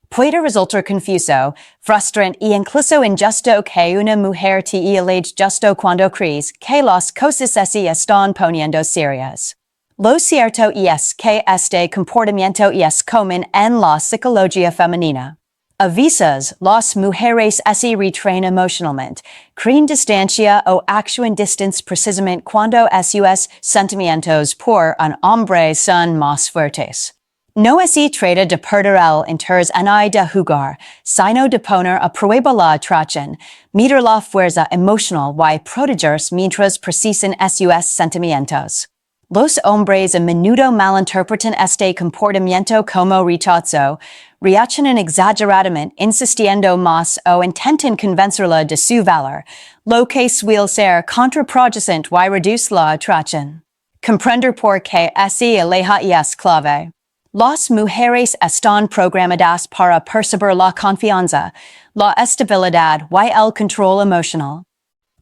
Puede resultar confuso, frustrante e incluso injusto que una mujer te aleje justo cuando crees que las cosas se están poniendo serias. Lo cierto es que este comportamiento es común en la psicología femenina. A veces, las mujeres se retraen emocionalmente, crean distancia o actúan distintos precisamente cuando sus sentimientos por un hombre son más fuertes. No se trata de perder el interés ni de jugar, sino de poner a prueba la atracción, medir la fuerza emocional y protegerse mientras precisan sus sentimientos. Los hombres a menudo malinterpretan este comportamiento como rechazo, reaccionan exageradamente insistiendo más o intentan convencerla de su valor, lo que suele ser contraproducente y reduce la atracción. Comprender por qué se aleja es clave. Las mujeres están programadas para percibir la confianza, la estabilidad y el control emocional.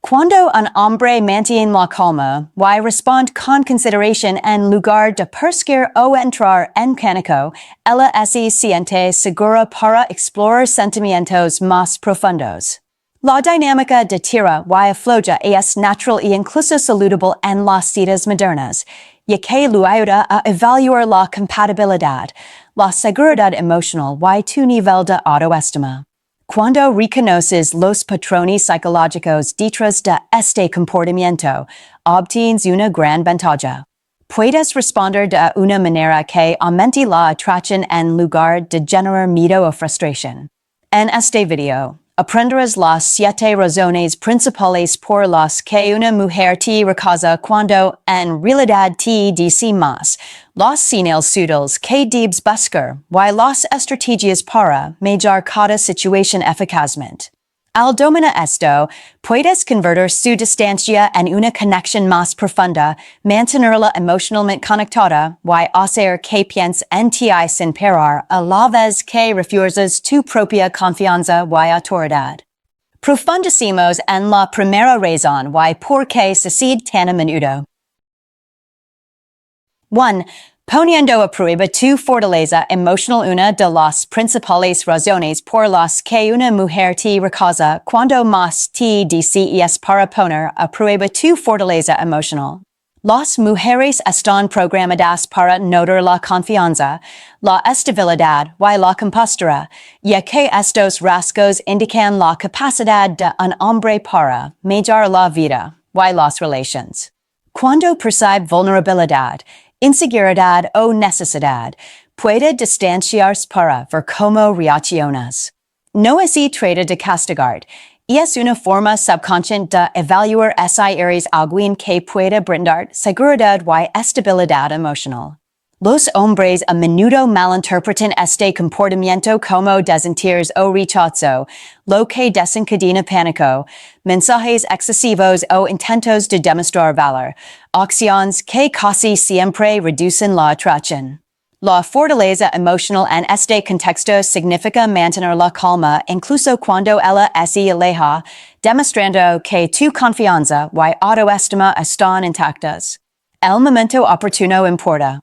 Cuando un hombre mantiene la calma y responde con consideración en lugar de perseguir o entrar en pánico, ella se siente segura para explorar sentimientos más profundos. La dinámica de tira y afloja es natural e incluso saludable en las citas modernas, ya que lo ayuda a evaluar la compatibilidad, la seguridad emocional y tu nivel de autoestima. Cuando reconoces los patrones psicológicos detrás de este comportamiento, obtienes una gran ventaja. Puedes responder de una manera que aumente la atracción en lugar de generar miedo o frustración. En este video, aprenderás las 7 razones principales por las que una mujer te rechaza cuando en realidad te dice más, las señales sutiles que debes buscar y las estrategias para manejar cada situación eficazmente. Al dominar esto, puedes convertir su distancia en una conexión más profunda, mantenerla emocionalmente conectada y hacer que piense en ti sin parar a la vez que refuerzas tu propia confianza y autoridad. Profundicemos en la primera razón y por qué sucede tan a menudo. 1. Poniendo a prueba tu fortaleza emocional. Una de las principales razones por las que una mujer te rechaza cuando más te dice es para poner a prueba tu fortaleza emocional. Las mujeres están programadas para notar la confianza, la estabilidad y la compostura, ya que estos rasgos indican la capacidad de un hombre para manejar la vida y las relaciones. Cuando percibe vulnerabilidad, inseguridad o necesidad, puede distanciarse para ver cómo reaccionas. No se trata de castigar, es una forma subconsciente de evaluar si eres alguien que puede brindar seguridad y estabilidad emocional. Los hombres a menudo malinterpretan este comportamiento como desinterés o rechazo, lo que desencadena pánico, mensajes excesivos o intentos de demostrar valor, acciones que casi siempre reducen la atracción. La fortaleza emocional en este contexto significa mantener la calma incluso cuando ella se aleja, demostrando que tu confianza y autoestima están intactas. El momento oportuno importa.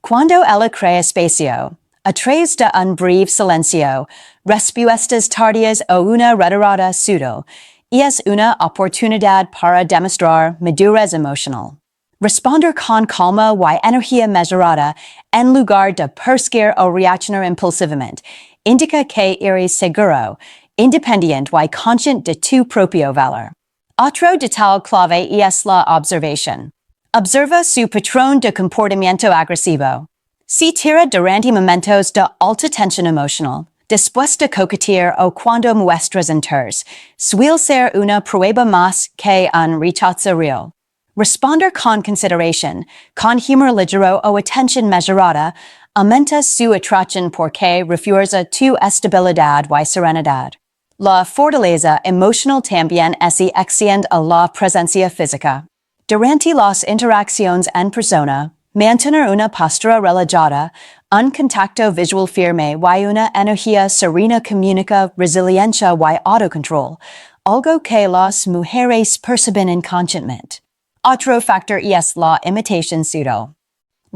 Cuando ella crea espacio, a través de un breve silencio, respuestas tardías o una retirada sutil, es una oportunidad para demostrar madurez emocional. Responder con calma y energía mesurada en lugar de perseguir o reaccionar impulsivamente indica que eres seguro, independiente y consciente de tu propio valor. Otro detalle clave es la observación. Observa su patrón de comportamiento agresivo. Si tira durante momentos de alta tensión emocional, después de coquetear o cuando muestras interés, suele ser una prueba más que un rechazo real. Responder con consideración, con humor ligero o atención mesurada, aumenta su atracción porque refuerza tu estabilidad y serenidad. La fortaleza emocional también se extiende a la presencia física. Durante las interacciones en persona, mantener una postura relajada, un contacto visual firme y una energía serena comunica resiliencia y autocontrol, algo que las mujeres perciben inconscientemente. Otro factor es la imitación sutil.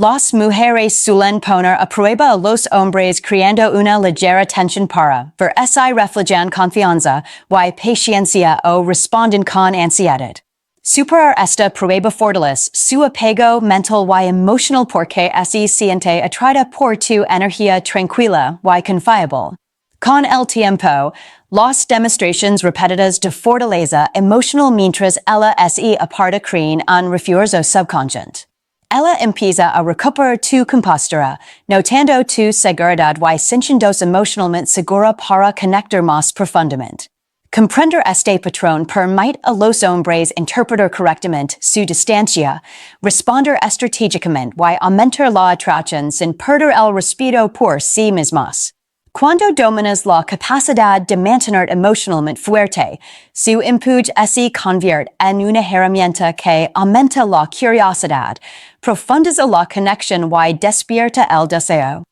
Las mujeres suelen poner a prueba a los hombres creando una ligera tensión para ver si reflejan confianza y paciencia o responden con ansiedad. Superar esta prueba fortalece su apego mental y emocional porque se siente atraída por tu energía tranquila y confiable. Con el tiempo, las demostraciones repetidas de fortaleza emocional mientras ella se aparta creen un refuerzo subconsciente. Ella empieza a recuperar tu compostura, notando tu seguridad y sintiéndose emocionalmente segura para conectar más profundamente. Comprender este patrón permite a los hombres interpretar correctamente su distancia, responder estratégicamente y aumentar la atracción sin perder el respeto por sí mismos. Cuando dominas la capacidad de mantener emocionalmente fuerte, su empuje se convierte en una herramienta que aumenta la curiosidad, profundiza la conexión y despierta el deseo.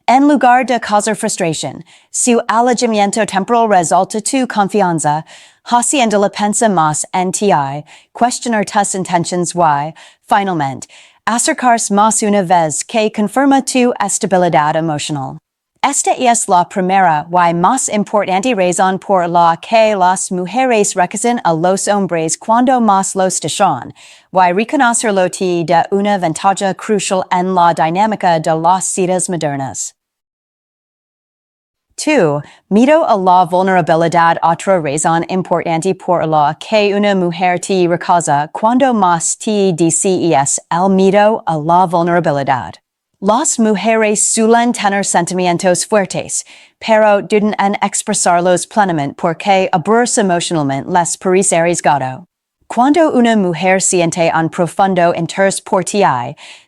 En lugar de causar frustración, su alejamiento temporal resulta tu confianza, haciendo la pensa más en ti, cuestionar tus intenciones y, finalmente, acercarse más una vez que confirma tu estabilidad emocional. Esta es la primera y más importante razón por la que las mujeres rechazan a los hombres cuando más los desean, y reconocerlo te da una ventaja crucial en la dinámica de las citas modernas. 2. Miedo a la vulnerabilidad. Otra razón importante por la que una mujer te rechaza cuando más te deseas el miedo a la vulnerabilidad. Las mujeres suelen tener sentimientos fuertes, pero duden en expresarlos plenamente porque abrirse emocionalmente les parece arriesgado. Cuando una mujer siente un profundo interés por ti,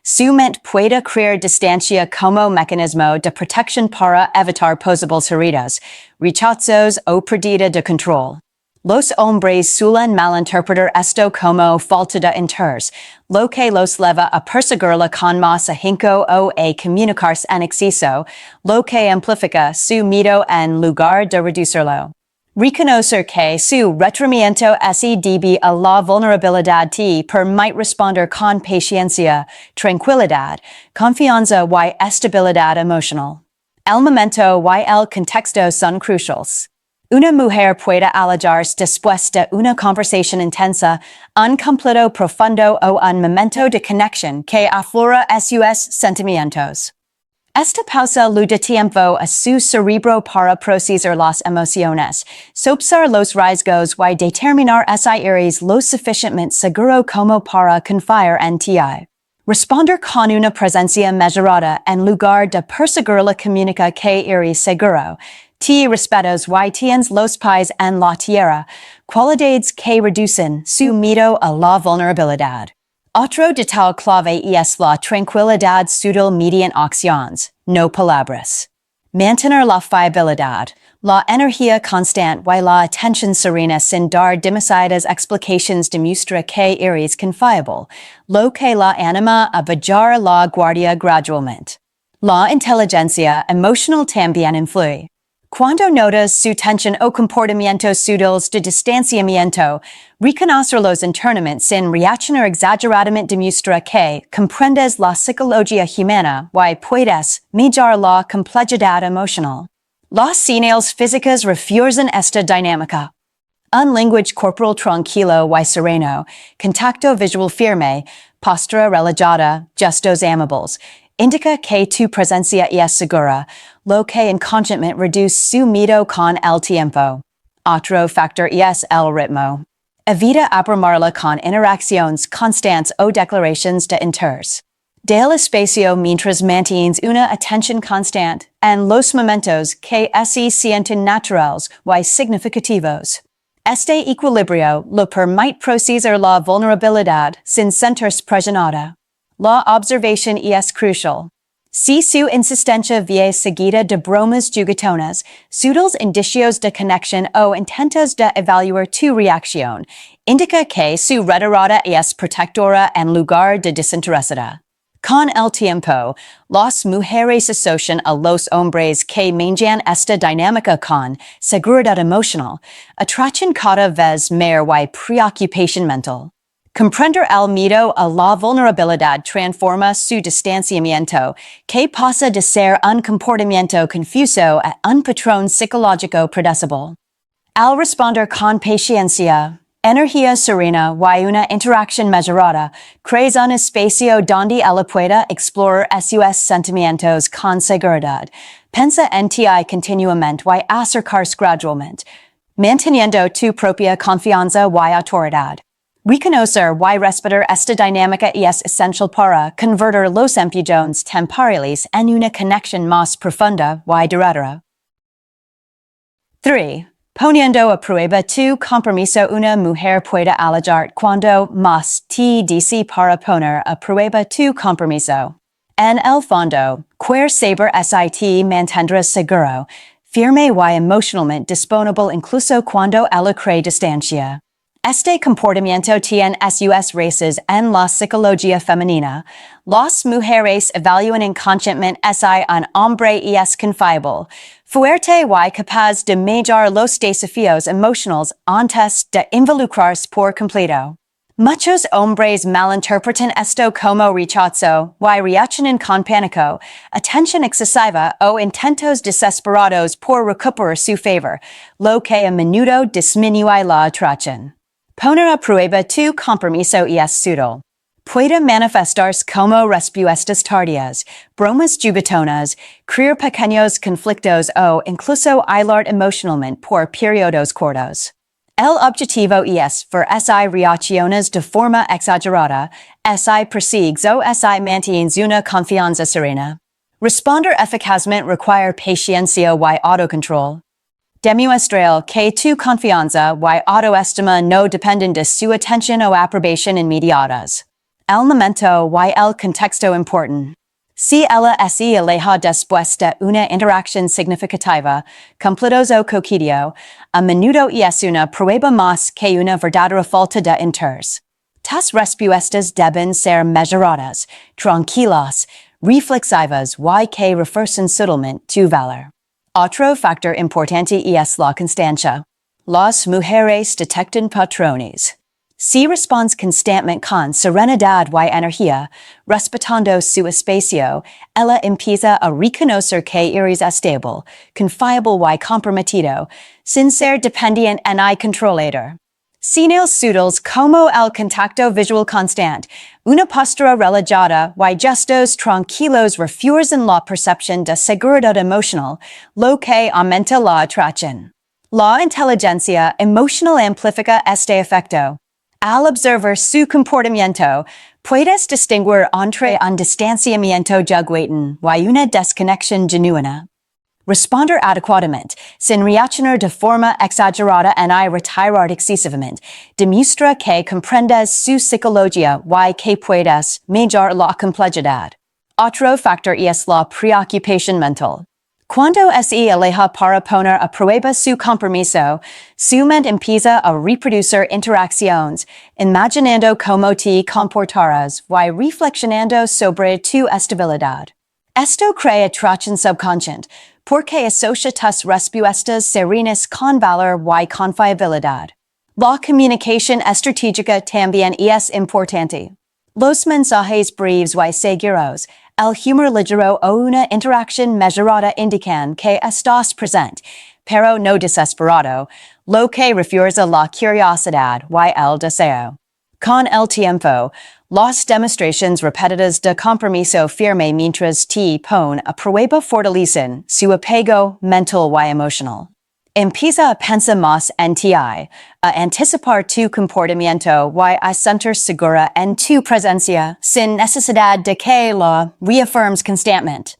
su mente puede crear distancia como mecanismo de protección para evitar posibles heridas, rechazos o pérdida de control. Los hombres suelen malinterpretar esto como falta de interés, lo que los lleva a perseguirla con más ahínco o a comunicarse en exceso, lo que amplifica su miedo en lugar de reducirlo. Reconocer que su retraimiento se debe a la vulnerabilidad te permite responder con paciencia, tranquilidad, confianza y estabilidad emocional. El momento y el contexto son cruciales. Una mujer puede alejarse después de una conversación intensa, un cumplido profundo o un momento de conexión que aflora sus sentimientos. Esta pausa le da tiempo a su cerebro para procesar las emociones, sopesar los riesgos y determinar si eres lo suficientemente seguro como para confiar en ti. Responder con una presencia mesurada en lugar de perseguir la comunica que eres seguro. Te respetas y tienes los pies en la tierra, cualidades que reducen su miedo a la vulnerabilidad. Otro detalle clave es la tranquilidad sutil mediante acciones, no palabras. Mantener la fiabilidad, la energía constante y la atención serena sin dar demasiadas explicaciones demuestra que eres confiable, lo que la anima a bajar la guardia gradualmente. La inteligencia emocional también influye. Cuando notas su tensión o comportamientos sutiles de distanciamiento, reconocerlos internamente sin reaccionar exageradamente demuestra que comprendes la psicología humana y puedes mejorar la complejidad emocional. Las señales físicas refuerzan esta dinámica. Un lenguaje corporal tranquilo y sereno, contacto visual firme, postura relajada, gestos amables, indica que tu presencia es segura, lo que inconscientemente reduce su miedo con el tiempo. Otro factor es el ritmo. Evita abrumarla con interacciones constantes o declaraciones de interés. Del espacio mientras mantienes una atención constante en los momentos que se sienten naturales y significativos. Este equilibrio le permite procesar la vulnerabilidad sin sentirse presionada. La observación es crucial. Si su insistencia viene seguida de bromas juguetonas, sutiles indicios de conexión o intentos de evaluar tu reacción, indica que su retirada es protectora en lugar de desinteresada. Con el tiempo, las mujeres asocian a los hombres que manejan esta dinámica con seguridad emocional, atracción cada vez mayor y preocupación mental. Comprender el miedo a la vulnerabilidad transforma su distanciamiento, que pasa de ser un comportamiento confuso a un patrón psicológico predecible. Al responder con paciencia, energía serena y una interacción mesurada, creas un espacio donde ella pueda explorar sus sentimientos con seguridad. Pensa en ti continuamente y acercarse gradualmente, manteniendo tu propia confianza y autoridad. Reconocer y respetar esta dinámica es esencial para convertir los empujones temporales en una conexión más profunda y duradera. 3. Poniendo a prueba tu compromiso, una mujer puede alejar cuando más te dice para poner a prueba tu compromiso. En el fondo, querer saber si te mantendrás seguro, firme y emocionalmente disponible incluso cuando ella cree distancia. Este comportamiento tiene sus raíces en la psicología femenina. Las mujeres evalúan inconscientemente si un hombre es confiable, fuerte y capaz de manejar los desafíos emocionales antes de involucrarse por completo. Muchos hombres malinterpretan esto como rechazo y reaccionan con pánico, atención excesiva o intentos desesperados por recuperar su favor, lo que a menudo disminuye la atracción. Poner a prueba tu compromiso es sutil. Puede manifestarse como respuestas tardías, bromas juguetonas, crear pequeños conflictos o incluso aislar emocionalmente por periodos cortos. El objetivo es ver si reacciones de forma exagerada, si persigues o si mantienes una confianza serena. Responder eficazmente requiere paciencia y autocontrol. Demuestra que tu confianza y autoestima no dependen de su atención o aprobación inmediatas. El momento y el contexto importan. Si ella se aleja después de una interacción significativa, cumplidos o coqueteo, a menudo es una prueba más que una verdadera falta de interés. Tas respuestas deben ser mesuradas, tranquilas, reflexivas y que refuerzan sutilmente tu valor. Otro factor importante es la constancia. Las mujeres detectan patrones. Si respondes constantemente con serenidad y energía, respetando su espacio, ella empieza a reconocer que eres estable, confiable y comprometido, sin ser dependiente y controlador. Señales sutiles como el contacto visual constante, una postura relajada y gestos tranquilos refuerzan la percepción de seguridad emocional, lo que aumenta la atracción. La inteligencia emocional amplifica este efecto. Al observar su comportamiento, puedes distinguir entre un distanciamiento juguetón y una desconexión genuina. Responder adecuadamente, sin reaccionar de forma exagerada y retirar excesivamente, demuestra que comprendes su psicología y que puedes manejar la complejidad. Otro factor es la preocupación mental. Cuando se aleja para poner a prueba su compromiso, su mente empieza a reproducir interacciones, imaginando cómo te comportarás y reflexionando sobre tu estabilidad. Esto crea atracción subconsciente, porque asocia tus respuestas serenas con valor y confiabilidad. La comunicación estratégica también es importante. Los mensajes breves y seguros, el humor ligero o una interacción mesurada indican que estás presente, pero no desesperado, lo que refuerza la curiosidad y el deseo. Con el tiempo, las demostraciones repetidas de compromiso firme mientras te pon a prueba fortalecen su apego mental y emocional. Empieza a pensar más en ti, a anticipar tu comportamiento y a sentir segura en tu presencia, sin necesidad de que la reaffirmes constantemente.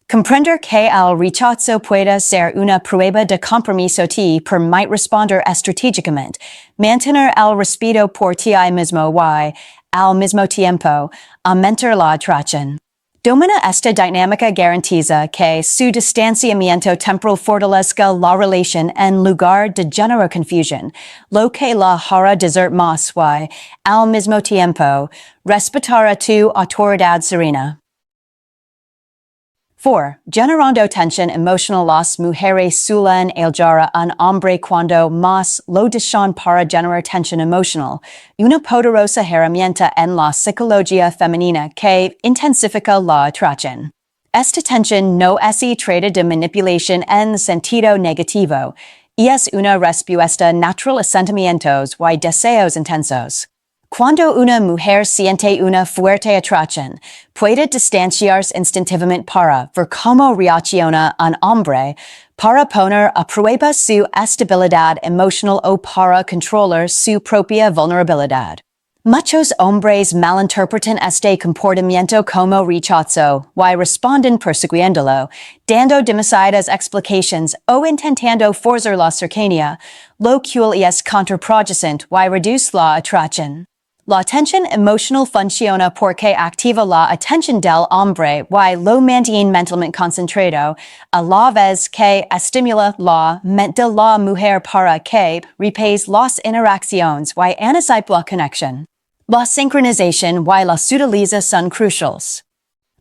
Comprender que el rechazo puede ser una prueba de compromiso te permite responder estratégicamente, mantener el respeto por ti mismo y, al mismo tiempo, aumentar la atracción. Domina esta dinámica garantiza que su distanciamiento temporal fortalezca la relación en lugar de generar confusión, lo que la hará desert más y, al mismo tiempo, respetar a tu autoridad serena. 4. Generando tensión emocional las mujeres suelen alejar a un hombre cuando más lo desean para generar tensión emocional, una poderosa herramienta en la psicología femenina que intensifica la atracción. Esta tensión no se trata de manipulación en sentido negativo, y es una respuesta natural a sentimientos y deseos intensos. Cuando una mujer siente una fuerte atracción, puede distanciarse instintivamente para ver cómo reacciona un hombre, para poner a prueba su estabilidad emocional o para controlar su propia vulnerabilidad. Muchos hombres malinterpretan este comportamiento como rechazo y responden persiguiéndolo, dando demasiadas explicaciones o intentando forzar la cercanía, lo cual es contraproducente y reduce la atracción. La tensión emocional funciona porque activa la atención del hombre y lo mantiene mentalmente concentrado, a la vez que estimula la mente de la mujer para que repase las interacciones y anticipe la conexión. La sincronización y la sutileza son cruciales.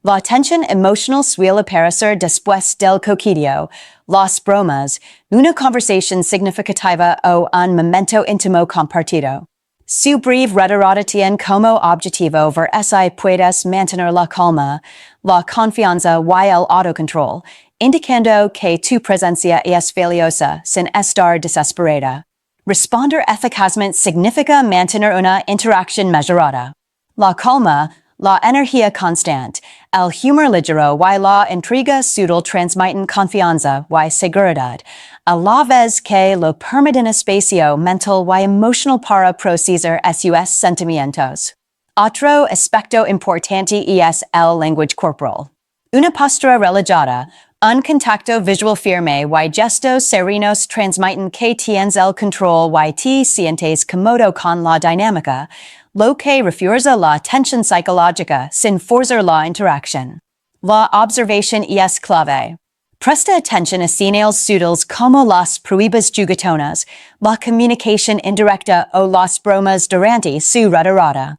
La tensión emocional suele aparecer después del coqueteo, las bromas, una conversación significativa o un momento íntimo compartido. Su breve retirada tiene como objetivo ver si puedes mantener la calma, la confianza y el autocontrol, indicando que tu presencia es valiosa sin estar desesperada. Responder eficazmente significa mantener una interacción mesurada. La calma, la energía constante, el humor ligero y la intriga sutil transmiten confianza y seguridad, a la vez que lo permiten espacio mental y emocional para procesar sus sentimientos. Otro aspecto importante es el lenguaje corporal. Una postura relajada, un contacto visual firme y gestos serenos transmiten que tienes el control y te sientes cómodo con la dinámica, lo que refuerza la tensión psicológica sin forzar la interacción. La observación es clave. Presta atención a señales sutiles como las pruebas juguetonas, la comunicación indirecta o las bromas durante su retirada.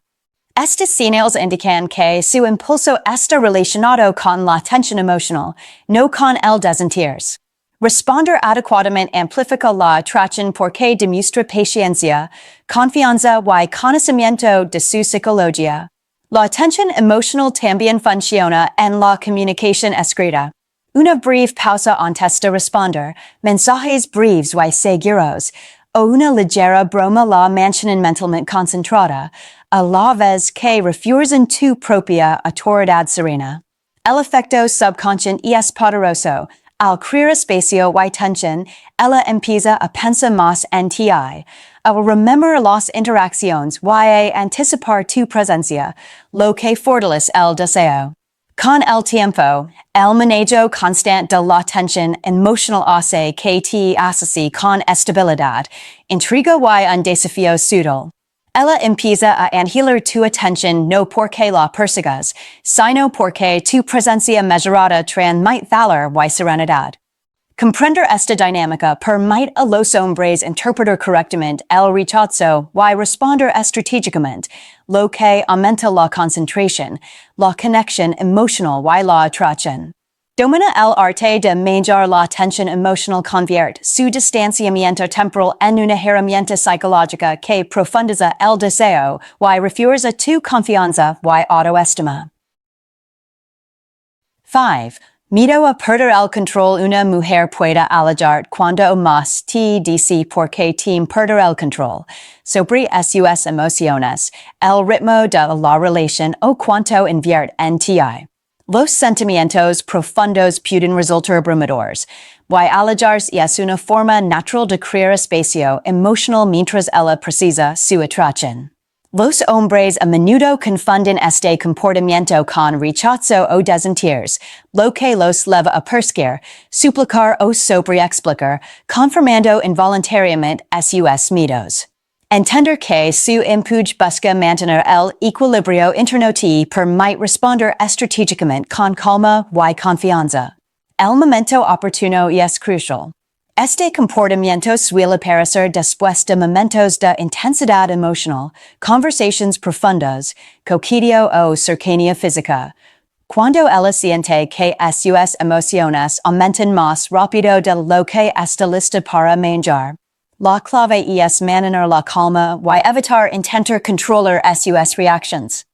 Estas señales indican que su impulso está relacionado con la tensión emocional, no con el desinterés. Responder adecuadamente amplifica la atracción porque demuestra paciencia, confianza y conocimiento de su psicología. La tensión emocional también funciona en la comunicación escrita. Una breve pausa antes de responder, mensajes breves y seguros, o una ligera broma la mantienen mentalmente concentrada, a la vez que refuerzan tu propia autoridad serena. El efecto subconsciente es poderoso. Al crear espacio y tensión, ella empieza a pensar más en ti, a remember las interacciones y a anticipar tu presencia, lo que fortalece el deseo. Con el tiempo, el manejo constante de la tensión emocional hace que te asocies con estabilidad, intriga y un desafío sutil. Ella empieza a anhelar tu atención no porque la persigas, sino porque tu presencia mesurada transmite valor y serenidad. Comprender esta dinámica permite a los hombres interpretar correctamente el rechazo y responder estratégicamente, lo que aumenta la concentración, la conexión emocional y la atracción. Domina el arte de manejar la tensión emocional convierte su distanciamiento temporal en una herramienta psicológica que profundiza el deseo y refuerza tu confianza y autoestima. 5. Miedo a perder el control. Una mujer puede alejar cuando más te dice porque teme perder el control sobre sus emociones, el ritmo de la relación o cuánto invierte en ti. Los sentimientos profundos pueden resultar abrumadores, y alejarse es una forma natural de crear espacio emocional mientras ella precisa su atracción. Los hombres a menudo confunden este comportamiento con rechazo o desinterés, lo que los lleva a perseguir, suplicar o sobreexplicar, confirmando involuntariamente sus miedos. Entender que su impulso busca mantener el equilibrio interno te permite responder estratégicamente con calma y confianza. El momento oportuno es crucial. Este comportamiento suele aparecer después de momentos de intensidad emocional, conversaciones profundas, coqueteo o cercanía física. Cuando el siente que sus emociones aumentan más rápido de lo que está lista para manjar. La clave es mantener la calma y evitar intentar controlar sus reactions.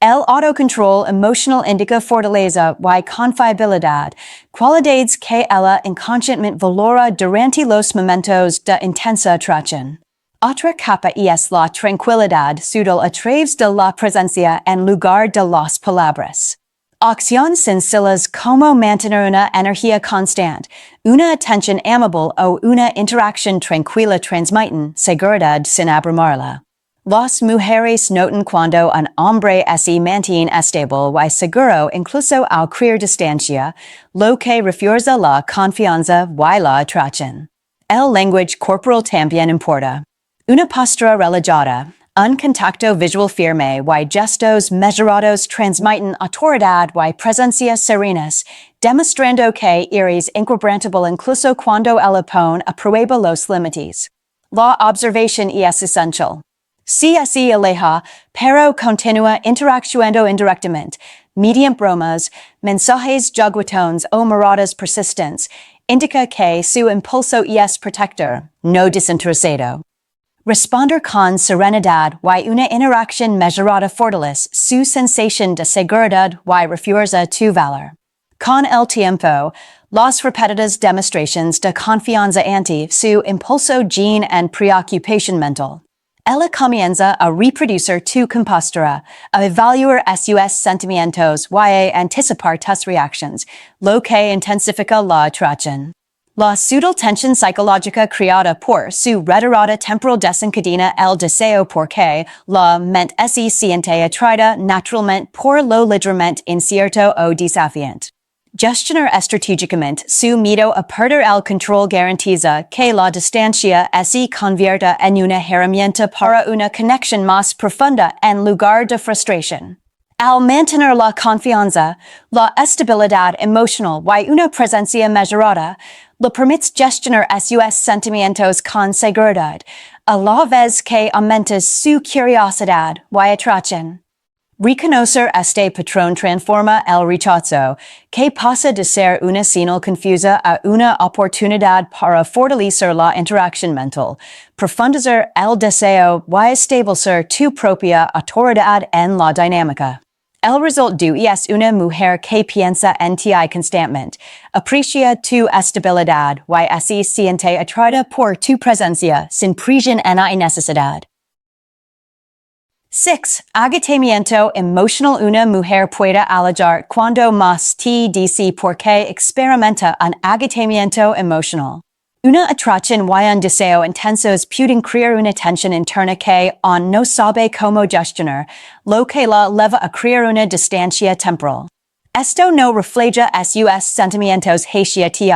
El autocontrol emotional indica fortaleza y confiabilidad, cualidades que ella inconscientemente valora durante los momentos de intensa atracción. Otra capa es la tranquilidad sutil a través de la presencia en lugar de las palabras. Acciones sencillas como mantener una energía constante, una atención amable o una interacción tranquila transmiten seguridad sin abrumarla. Las mujeres notan cuando un hombre se mantiene estable y seguro incluso al crear distancia, lo que refuerza la confianza y la atracción. El lenguaje corporal también importa. Una postura relajada, un contacto visual firme y gestos mesurados transmiten autoridad y presencia serenas, demostrando que eres inquebrantable incluso cuando el pone a prueba los límites. La observación es esencial. Si aleja, pero continúa interactuando indirectamente, mediante bromas, mensajes juguetones o miradas persistentes, indica que su impulso es protector, no desinteresado. Responder con serenidad y una interacción mesurada fortalece su sensación de seguridad y refuerza tu valor. Con el tiempo, las repetidas demostraciones de confianza ante su impulso llenan en preocupación mental. Ella comienza a reproducir tu compostura, a evaluar sus sentimientos y a anticipar tus reacciones, lo que intensifica la atracción. La sutil tensión psicológica creada por su retirada temporal desencadena el deseo porque la mente se siente atraída naturalmente por lo ligeramente incierto o desafiante. Gestionar estratégicamente su miedo a perder el control garantiza que la distancia se convierta en una herramienta para una conexión más profunda en lugar de frustración. Al mantener la confianza, la estabilidad emocional y una presencia mesurada, le permite gestionar sus sentimientos con seguridad, a la vez que aumenta su curiosidad y atracción. Reconocer este patrón transforma el rechazo, que pasa de ser una señal confusa a una oportunidad para fortalecer la interacción mental, profundizar el deseo y establecer tu propia autoridad en la dinámica. El resultado es una mujer que piensa en ti constantemente, aprecia tu estabilidad y se siente atraída por tu presencia sin presión ni necesidad. 6. Agotamiento emocional. Una mujer puede alejar cuando más te dice porque experimenta un agotamiento emocional. Una atracción y un deseo intensos pueden crear una tensión interna que no sabe cómo gestionar, lo que la lleva a crear una distancia temporal. Esto no refleja sus sentimientos hacia ti.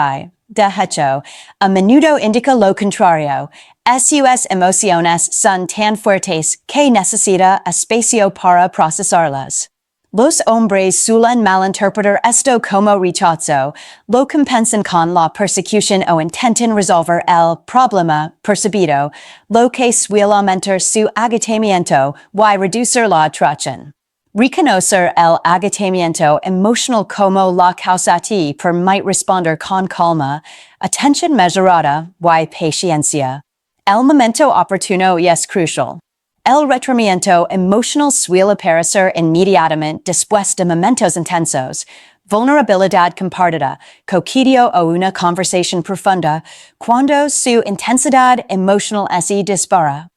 De hecho, a menudo indica lo contrario. Sus emociones son tan fuertes que necesita espacio para procesarlas. Los hombres suelen malinterpretar esto como rechazo, lo compensan con la persecución o intentan resolver el problema percibido, lo que suele aumentar su agotamiento y reducir la atracción. Reconocer el agotamiento emocional como la causa te permite responder con calma, atención mesurada y paciencia. El momento oportuno es crucial. El retraimiento emocional suele aparecer inmediatamente después de momentos intensos, vulnerabilidad compartida, coqueteo o una conversación profunda, cuando su intensidad emocional se dispara.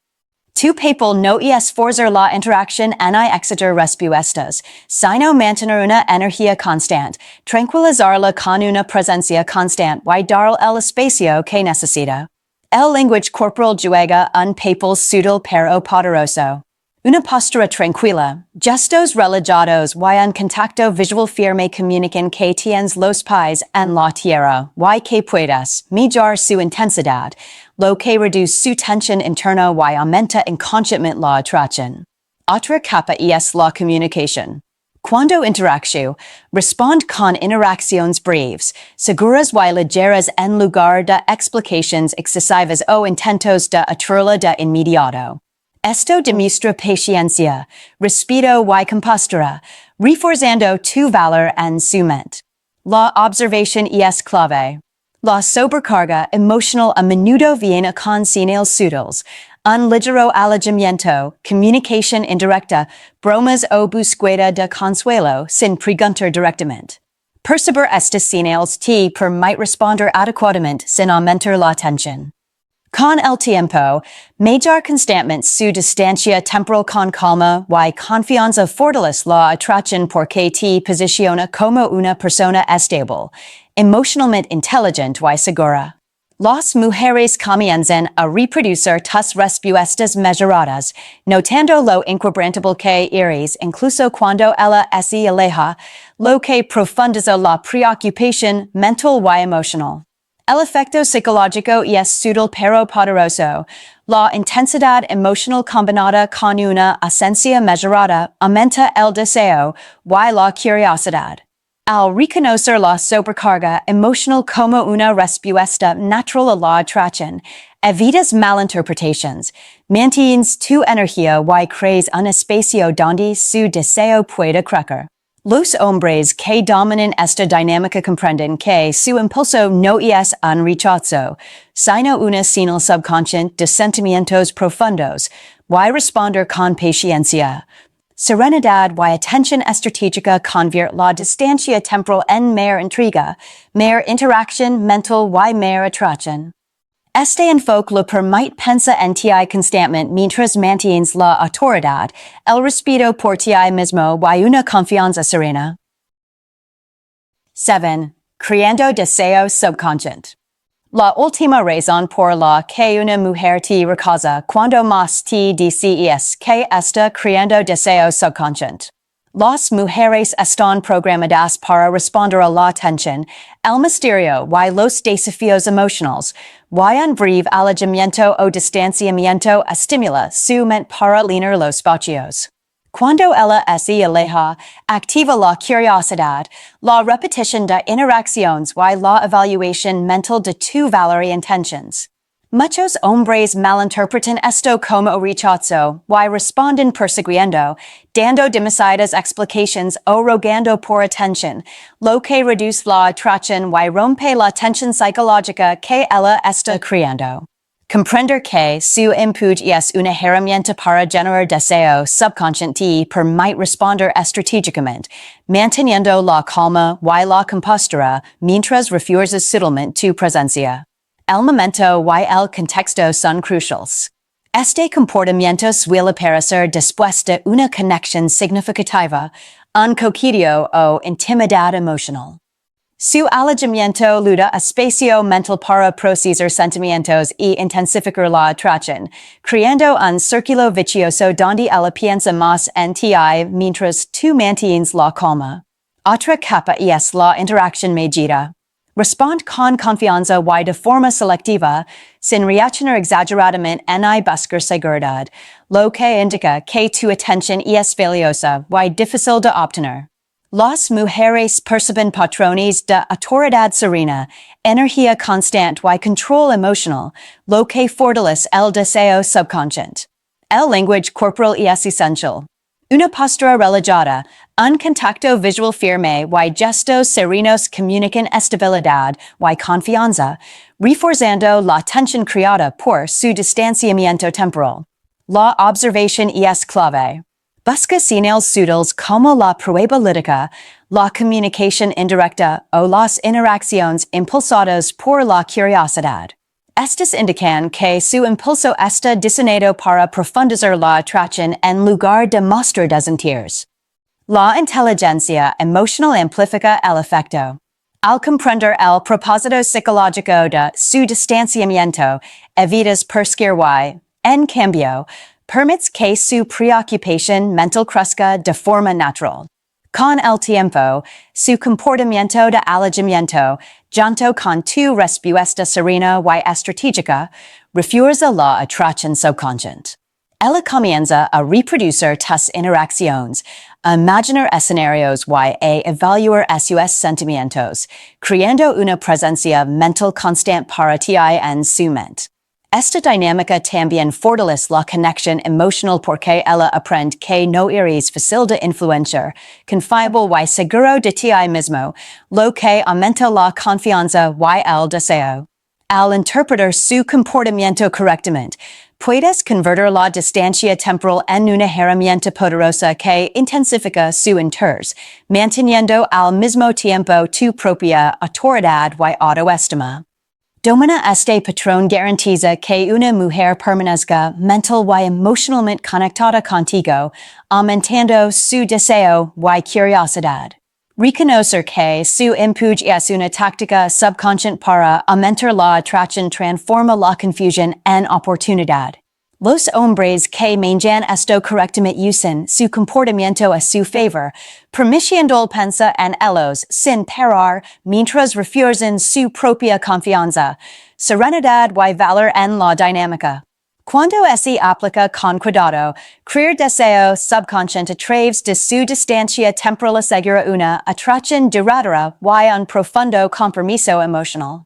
Tu papel no es forzar la interacción ni excitar respuestas, sino mantener una energía constante, tranquilizarla con una presencia constante y dar el espacio que necesita. El lenguaje corporal juega un papel sutil pero poderoso. Una postura tranquila, gestos relajados y un contacto visual firme comunican que tienes los pies en la tierra y que puedes medir su intensidad, lo que reduce su tensión interna y aumenta inconscientemente la atracción. Otra capa es la comunicación. Cuando interactúo, respondo con interacciones breves, seguras y ligeras en lugar de explicaciones excesivas o intentos de atraerla de inmediato. Esto demuestra paciencia, respeto y compostura, reforzando tu valor en su mente. La observación es clave. La sobrecarga emotional a menudo viene con señales sutiles, un ligero alejamiento, comunicación indirecta, bromas o búsqueda de consuelo sin preguntar directamente. Perceber estas señales te permite responder adecuadamente sin aumentar la tensión. Con el tiempo, mayor constantemente su distancia temporal con calma y confianza fortalece la atracción porque te posiciona como una persona estable, emocionalmente inteligente y segura. Las mujeres comienzan a reproducir tus respuestas mejoradas, notando lo inquebrantable que eres incluso cuando ella se aleja, lo que profundiza la preocupación mental y emocional. El efecto psicológico es sutil pero poderoso. La intensidad emocional combinada con una ausencia mejorada aumenta el deseo y la curiosidad. Al reconocer la sobrecarga emocional como una respuesta natural a la atracción, evitas malinterpretaciones, mantienes tu energía y creas un espacio donde su deseo pueda crecer. Los hombres que dominan esta dinámica comprenden que su impulso no es un rechazo, sino una señal subconsciente de sentimientos profundos, y responder con paciencia. Serenidad y atención estratégica convierte la distancia temporal en mayor intriga, mayor interacción mental y mayor atracción. Este enfoque lo permite pensar en ti constantemente mientras mantienes la autoridad, el respeto por ti mismo y una confianza serena. 7. Creando deseo subconsciente. La última razón por la que una mujer te rechaza cuando más te dice es que está creando deseo subconsciente. Las mujeres están programadas para responder a la tensión, el misterio y los desafíos emocionales, y un breve alejamiento o distanciamiento estimula su mente para llenar los espacios. Cuando ella se aleja, activa la curiosidad, la repetición de interacciones y la evaluación mental de tu valor y intenciones. Muchos hombres malinterpretan esto como rechazo y responden persiguiendo, dando demasiadas explicaciones o rogando por atención, lo que reduce la atracción y rompe la tensión psicológica que ella está creando. Comprender que su input es una herramienta para generar deseo subconsciente permite responder estratégicamente, manteniendo la calma y la compostura mientras refuerzas sutilmente tu presencia. El momento y el contexto son cruciales. Este comportamiento suele parecer después de una conexión significativa, un coqueteo o intimidad emocional. Su alejamiento luda espacio mental para procesar sentimientos y intensificar la atracción, creando un círculo vicioso donde ella piensa más en ti mientras tú mantienes la calma. Otra capa es la interacción medida. Respond con confianza y de forma selectiva, sin reaccionar exageradamente en buscar seguridad, lo que indica que tu atención es valiosa y difícil de obtener. Las mujeres perciben patrones de autoridad serena, energía constante y control emocional, lo que fortalece el deseo subconsciente. El lenguaje corporal es esencial. Una postura relajada, un contacto visual firme y gestos serenos comunican estabilidad y confianza, reforzando la tensión creada por su distanciamiento temporal. La observación es clave. Busca señales sutiles como la prueba lítica, la comunicación indirecta o las interacciones impulsadas por la curiosidad. Estas indican que su impulso está diseñado para profundizar la atracción en lugar de mostrar desinterés. La inteligencia emocional amplifica el efecto. Al comprender el propósito psicológico de su distanciamiento, evitas perseguir y, en cambio, permites que su preocupación mental crezca de forma natural. Con el tiempo, su comportamiento de alejamiento, junto con tu respuesta serena y estratégica, refuerza la atracción subconsciente. Ella comienza a reproducir tus interacciones, a imaginar escenarios y a evaluar sus sentimientos, creando una presencia mental constante para ti en su mente. Esta dinámica también fortalece la conexión emocional porque ella aprende que no eres fácil de influenciar, confiable y seguro de ti mismo, lo que aumenta la confianza y el deseo. Al interpretar su comportamiento correctamente, puedes convertir la distancia temporal en una herramienta poderosa que intensifica su interés, manteniendo al mismo tiempo tu propia autoridad y autoestima. Domina este patrón garantiza que una mujer permanezca mental y emocionalmente conectada contigo, aumentando su deseo y curiosidad. Reconocer que su empuje es una táctica subconsciente para aumentar la atracción transforma la confusión en oportunidad. Los hombres que manejan esto correctamente usan su comportamiento a su favor, permitiendo el pensa en ellos sin parar mientras refuerzan su propia confianza, serenidad y valor en la dinámica. Cuando se aplica con cuidado, crear deseo subconsciente a través de su distancia temporal asegura una atracción duradera y un profundo compromiso emocional.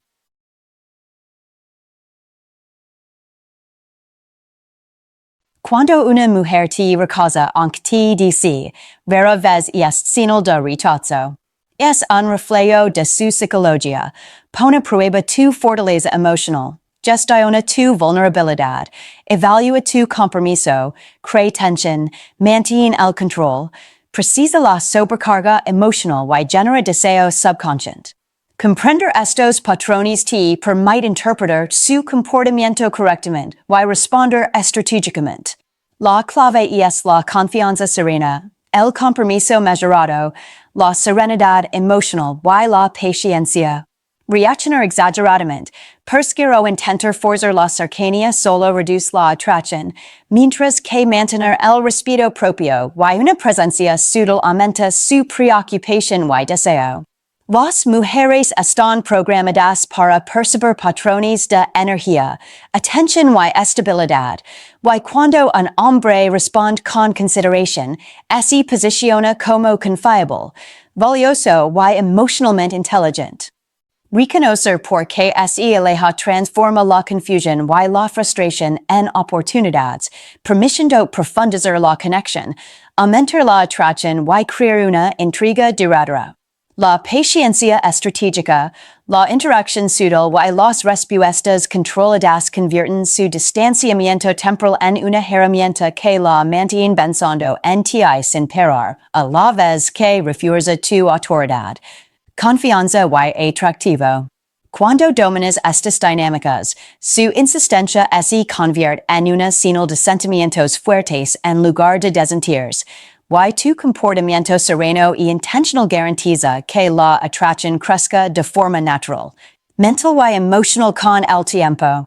Cuando una mujer te rechaza aunque te dice, vera vez es señal de rechazo. Es un reflejo de su psicología, pone a prueba tu fortaleza emocional, gestiona tu vulnerabilidad, evalúa tu compromiso, crea tensión, mantiene el control, precisa la sobrecarga emocional y genera deseo subconsciente. Comprender estos patrones te permite interpretar su comportamiento correctamente y responder estratégicamente. La clave es la confianza serena, el compromiso mesurado, la serenidad emocional y la paciencia. Reaccionar exageradamente, persiguió intentar forzar la cercanía solo reduce la atracción, mientras que mantener el respeto propio y una presencia sutil aumenta su preocupación y deseo. Las mujeres están programadas para percibir patrones de energía, atención y estabilidad, y cuando un hombre responde con consideración, se posiciona como confiable, valioso y emocionalmente inteligente. Reconocer por qué se aleja transforma la confusión y la frustración en oportunidades, permitiendo profundizar la conexión, aumentar la atracción y crear una intriga duradera. La paciencia estratégica, la interacción sutil y las respuestas controladas convierten su distanciamiento temporal en una herramienta que la mantiene pensando en ti sin parar, a la vez que refuerza tu autoridad, confianza y atractivo. Cuando dominas estas dinámicas, su insistencia se convierte en una señal de sentimientos fuertes en lugar de desentenderse. Y tu comportamiento sereno y intencional garantiza que la atracción crezca de forma natural, mental y emocional con el tiempo.